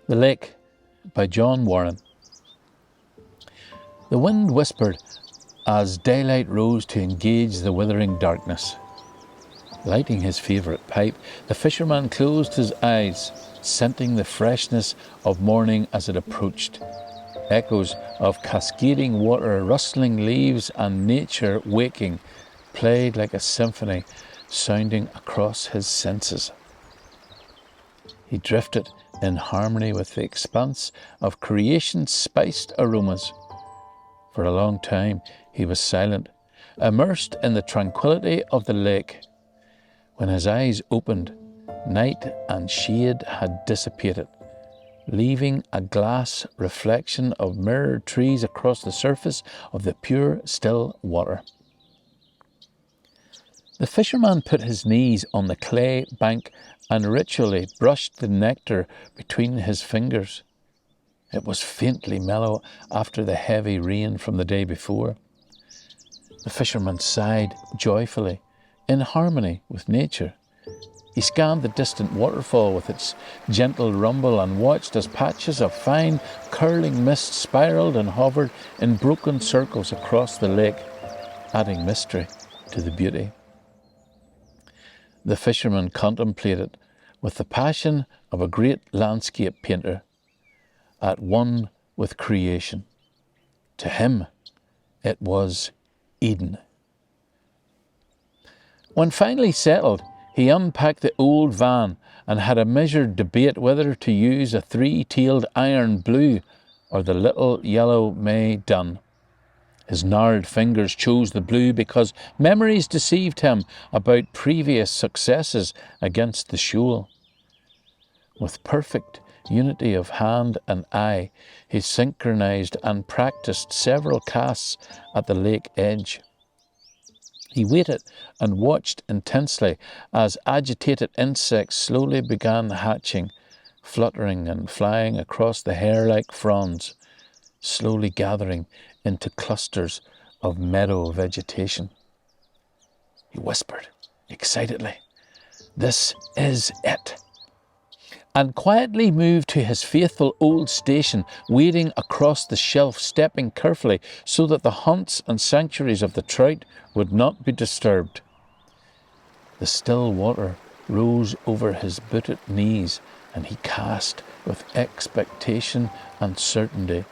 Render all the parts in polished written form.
The Lake by John Warren. The wind whispered as daylight rose to engage the withering darkness. Lighting his favourite pipe, the fisherman closed his eyes, scenting the freshness of morning as it approached. Echoes of cascading water, rustling leaves, and nature waking played like a symphony, sounding across his senses. He drifted in harmony with the expanse of creation's spiced aromas. For a long time he was silent, immersed in the tranquility of the lake. When his eyes opened, night and shade had dissipated, leaving a glass reflection of mirrored trees across the surface of the pure, still water. The fisherman put his knees on the clay bank and ritually brushed the nectar between his fingers. It was faintly mellow after the heavy rain from the day before. The fisherman sighed joyfully, in harmony with nature. He scanned the distant waterfall with its gentle rumble and watched as patches of fine, curling mist spiraled and hovered in broken circles across the lake, adding mystery to the beauty. The fisherman contemplated with the passion of a great landscape painter, at one with creation. To him, it was Eden. When finally settled, he unpacked the old van and had a measured debate whether to use a three-tailed iron blue or the little yellow May dun. His gnarled fingers chose the blue because memories deceived him about previous successes against the shoal. With perfect unity of hand and eye, he synchronized and practiced several casts at the lake edge. He waited and watched intensely as agitated insects slowly began hatching, fluttering and flying across the hair-like fronds, slowly gathering into clusters of meadow vegetation. He whispered excitedly, "This is it," and quietly moved to his faithful old station, wading across the shelf, stepping carefully so that the haunts and sanctuaries of the trout would not be disturbed. The still water rose over his booted knees, and he cast with expectation and certainty,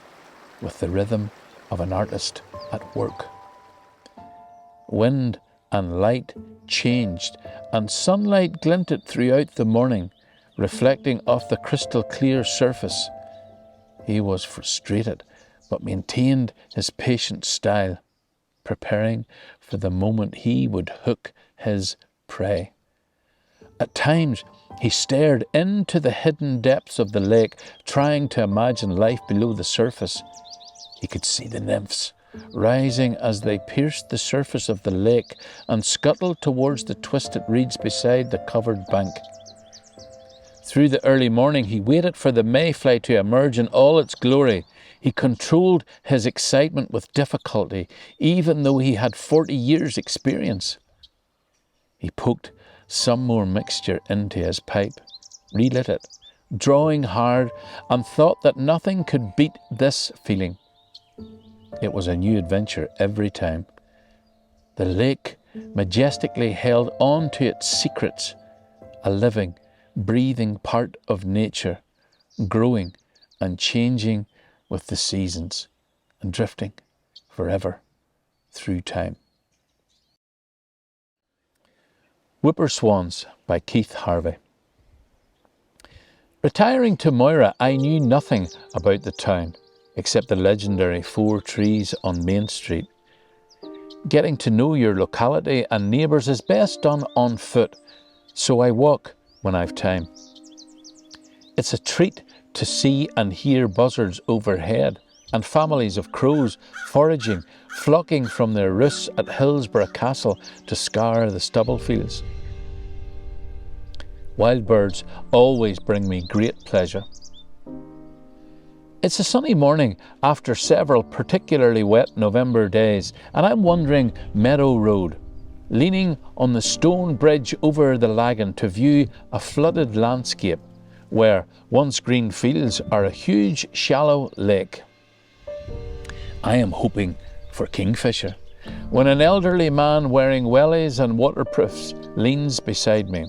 with the rhythm of an artist at work. Wind and light changed, and sunlight glinted throughout the morning, reflecting off the crystal clear surface. He was frustrated, but maintained his patient style, preparing for the moment he would hook his prey. At times, he stared into the hidden depths of the lake, trying to imagine life below the surface. He could see the nymphs rising as they pierced the surface of the lake and scuttled towards the twisted reeds beside the covered bank. Through the early morning, he waited for the mayfly to emerge in all its glory. He controlled his excitement with difficulty, even though he had 40 years' experience. He poked some more mixture into his pipe, relit it, drawing hard, and thought that nothing could beat this feeling. It was a new adventure every time. The lake majestically held on to its secrets, a living, breathing part of nature, growing and changing with the seasons and drifting forever through time. Whipper Swans by Keith Harvey. Retiring to Moira, I knew nothing about the town except the legendary 4 trees on Main Street. Getting to know your locality and neighbours is best done on foot, so I walk when I've time. It's a treat to see and hear buzzards overhead and families of crows foraging, flocking from their roosts at Hillsborough Castle to scour the stubble fields. Wild birds always bring me great pleasure. It's a sunny morning after several particularly wet November days, and I'm wandering Meadow Road, leaning on the stone bridge over the Lagan to view a flooded landscape where once green fields are a huge shallow lake. I am hoping for kingfisher when an elderly man wearing wellies and waterproofs leans beside me,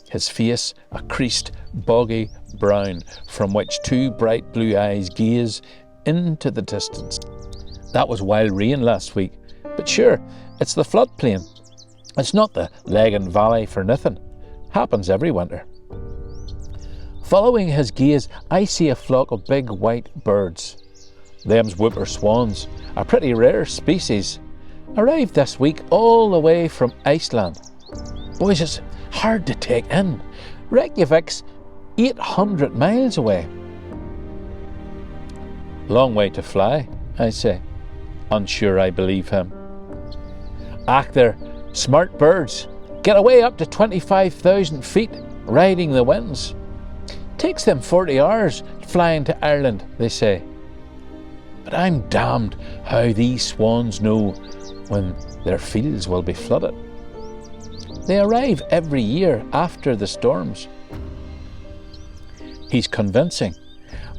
his face a creased, boggy brown from which two bright blue eyes gaze into the distance. That was wild rain last week, but sure, it's the floodplain. It's not the Lagan Valley for nothing. Happens every winter. Following his gaze, I see a flock of big white birds. Them's whipper swans, a pretty rare species, arrived this week all the way from Iceland. Boys, it's hard to take in. Reykjavik's 800 miles away. Long way to fly, I say, unsure I believe him. Ach, they're smart birds. Get away up to 25,000 feet, riding the winds. Takes them 40 hours flying to Ireland, they say. But I'm damned how these swans know when their fields will be flooded. They arrive every year after the storms. He's convincing,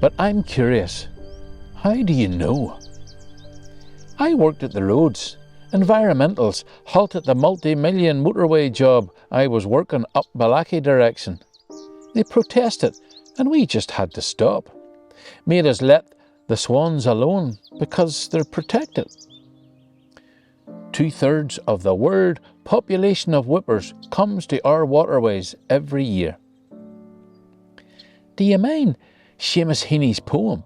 but I'm curious. How do you know? I worked at the roads. Environmentals halted the multi-million motorway job I was working up Balaki direction. They protested and we just had to stop. Made us let the swans alone because they're protected. 2/3 of the world population of whippers comes to our waterways every year. Do you mind Seamus Heaney's poem?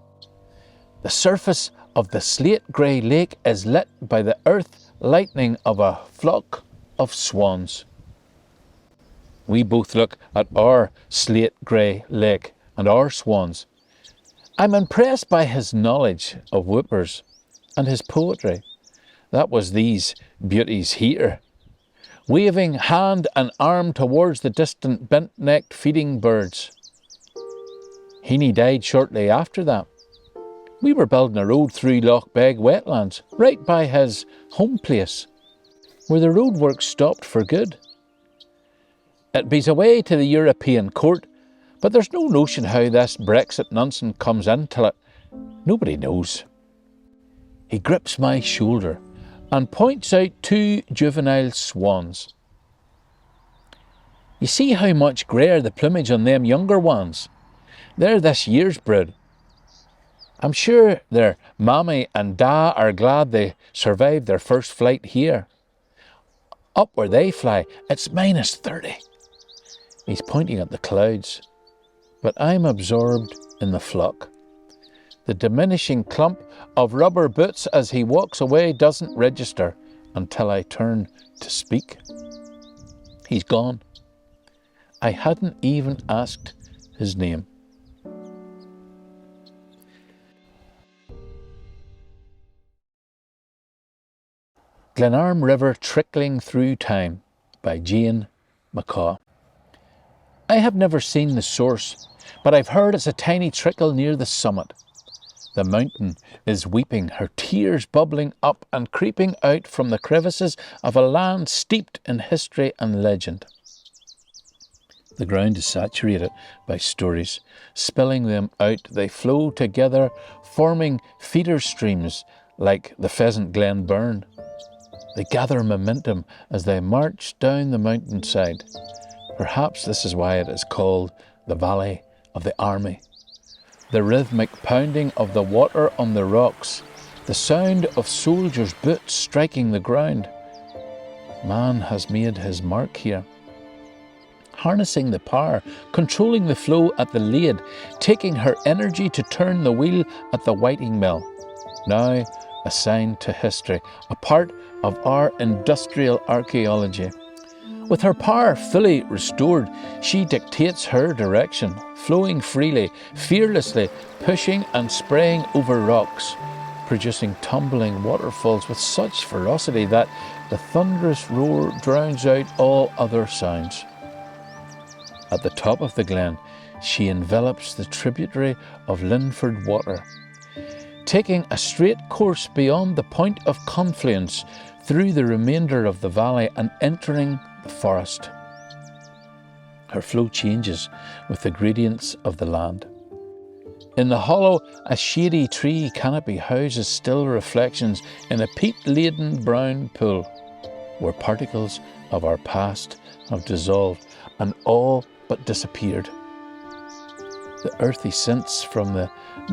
The surface of the slate-grey lake is lit by the earth lightning of a flock of swans. We both look at our slate-grey lake and our swans. I'm impressed by his knowledge of whippers and his poetry. That was these beauties here, waving hand and arm towards the distant bent-necked feeding birds. Heaney died shortly after that. We were building a road through Loch Beg wetlands, right by his home place, where the roadworks stopped for good. It bees away to the European court, but there's no notion how this Brexit nonsense comes into it. Nobody knows. He grips my shoulder and points out 2 juvenile swans. You see how much greyer the plumage on them younger ones? They're this year's brood. I'm sure their mammy and da are glad they survived their first flight here. Up where they fly, it's -30. He's pointing at the clouds, but I'm absorbed in the flock. The diminishing clump of rubber boots as he walks away doesn't register until I turn to speak. He's gone. I hadn't even asked his name. Glenarm River Trickling Through Time by Jane McCaw. I have never seen the source, but I've heard it's a tiny trickle near the summit. The mountain is weeping, her tears bubbling up and creeping out from the crevices of a land steeped in history and legend. The ground is saturated by stories. Spilling them out, they flow together, forming feeder streams like the Pheasant Glen Burn. They gather momentum as they march down the mountainside. Perhaps this is why it is called the Valley of the Army. The rhythmic pounding of the water on the rocks, the sound of soldiers' boots striking the ground. Man has made his mark here. Harnessing the power, controlling the flow at the Lade, taking her energy to turn the wheel at the whiting mill. Now assigned to history, a part of our industrial archaeology. With her power fully restored, she dictates her direction, flowing freely, fearlessly, pushing and spraying over rocks, producing tumbling waterfalls with such ferocity that the thunderous roar drowns out all other sounds. At the top of the glen, she envelops the tributary of Linford Water, taking a straight course beyond the point of confluence through the remainder of the valley and entering the forest. Her flow changes with the gradients of the land. In the hollow, a shady tree canopy houses still reflections in a peat-laden brown pool, where particles of our past have dissolved and all but disappeared. The earthy scents from the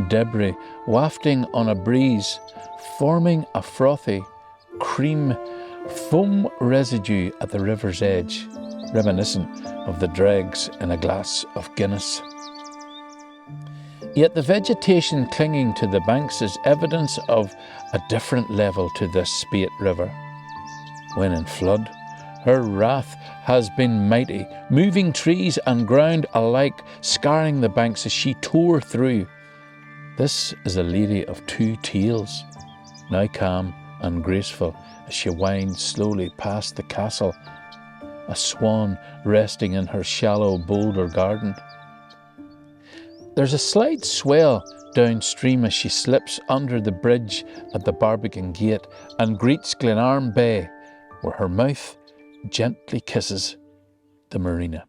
debris wafting on a breeze, forming a frothy, cream foam residue at the river's edge, reminiscent of the dregs in a glass of Guinness. Yet the vegetation clinging to the banks is evidence of a different level to this Spate River. When in flood, her wrath has been mighty, moving trees and ground alike, scarring the banks as she tore through. This is a lady of two tales, now calm and graceful as she winds slowly past the castle, a swan resting in her shallow boulder garden. There's a slight swell downstream as she slips under the bridge at the Barbican Gate and greets Glenarm Bay, where her mouth gently kisses the marina.